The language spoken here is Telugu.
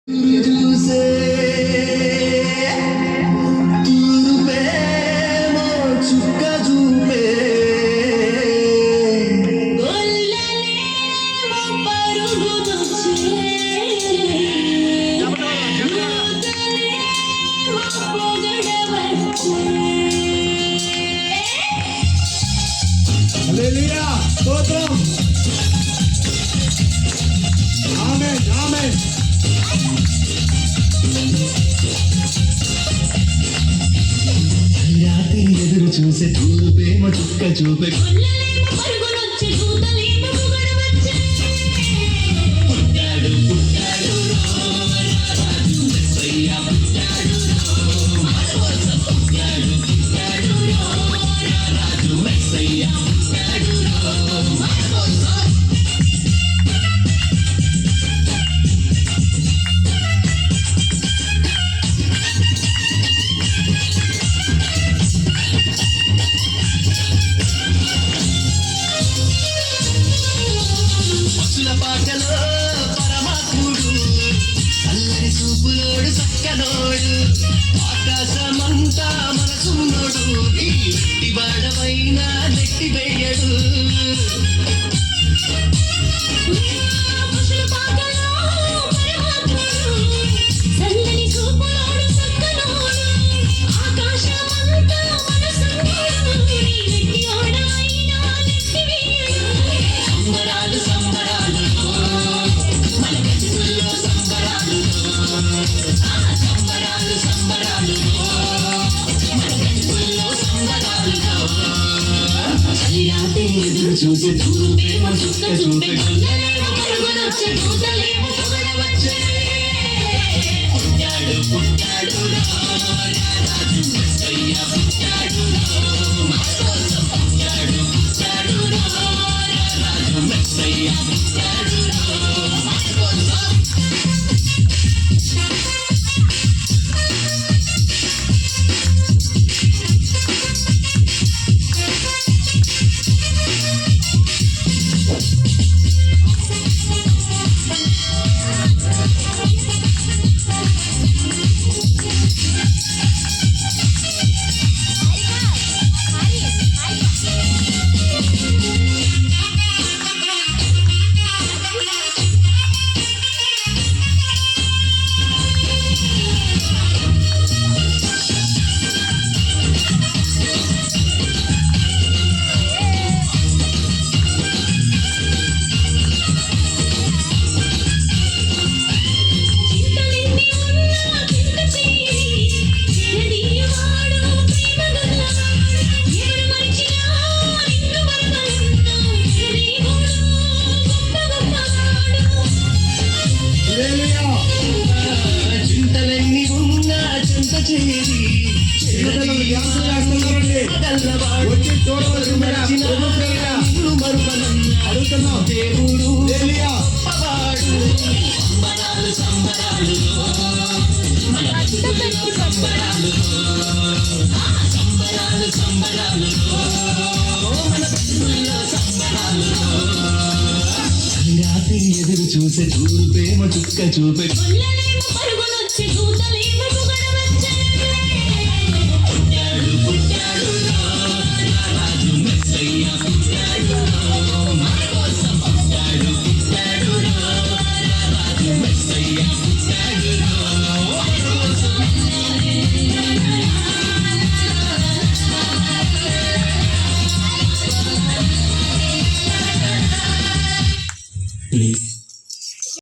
చూసే తూర్పేమో చుక్క చూపే హల్లెలూయా స్తోత్రం ఆమేన్ ఆమేన్ రాత్రి ఎదురు చూసే తూర్పేమో చుక్క చూపే పుట్టాడు పుట్టాడు రాజు మెస్సయ్య పుట్టాడు పుట్టాడు పుట్టాడు రాజు మెస్సయ్య పుట్టాడు పశుల పాటలో పరమాత్ముడు అల్లరి చూపులోడు చక్కనోడు ఆకాశమంతా మనసున్నోడు నీ వెట్టి వాడవైనా నెట్టి వేయడు సంబరాలు సంబరాలు మన గజుల్లో సంబరాలు సంబరాలు సంబరాలు మన గజుల్లో సంబరాలు చలిరాతే ఎదురు చూసే చూపేమో చుక్క చూపే పుట్టాడు పుట్టాడు రాజు మెస్సయ్య పుట్టాడు పుట్టాడు పుట్టాడు రాజు మెస్సయ్య పుట్టాడు చింతలన్నీ ఉన్నా చింత చేరి అడుగుతున్నావు దేవుడు సంబరాలు సంబరాలు సంబరాలు సంబరాలు సంబరాలు రాత్రి ఎదురు చూసే తూర్పేమో చుక్క చూపే పుట్టాడు పుట్టాడు రాజు మెస్సయ్య పుట్టాడు పుట్టాడు పుట్టాడు రాజు మెస్సయ్య పుట్టాడు.